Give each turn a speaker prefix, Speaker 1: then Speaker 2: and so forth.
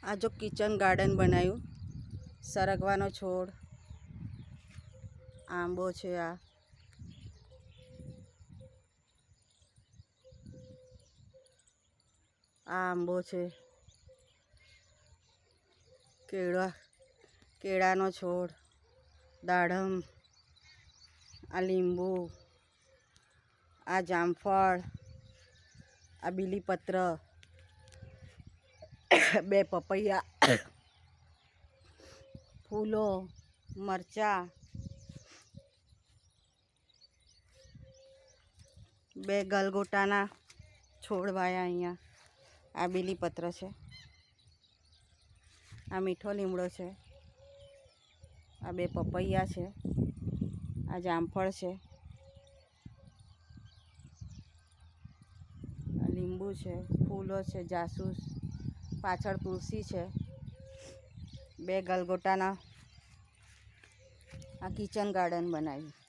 Speaker 1: આ જો kitchen garden બનાવ્યું, સરગવાનો છોડ, આંબો છે, આ આંબો છે, કેળાનો છોડ, દાડમ, આ લીંબુ, આ જામફળ, આ બીલીપત્ર, બે પપૈયા, ફૂલો, મરચાં, બે ગલગોટાના છોડ વાયા અહીંયા. આ બીલીપત્ર છે, આ મીઠો લીમડો છે, આ બે પપૈયા છે, આ જામફળ છે, આ લીંબુ છે, ફૂલો છે, જાસૂસ, પાછળ તુલસી છે, બે ગલગોટાના. આ કિચન ગાર્ડન બનાવ્યું.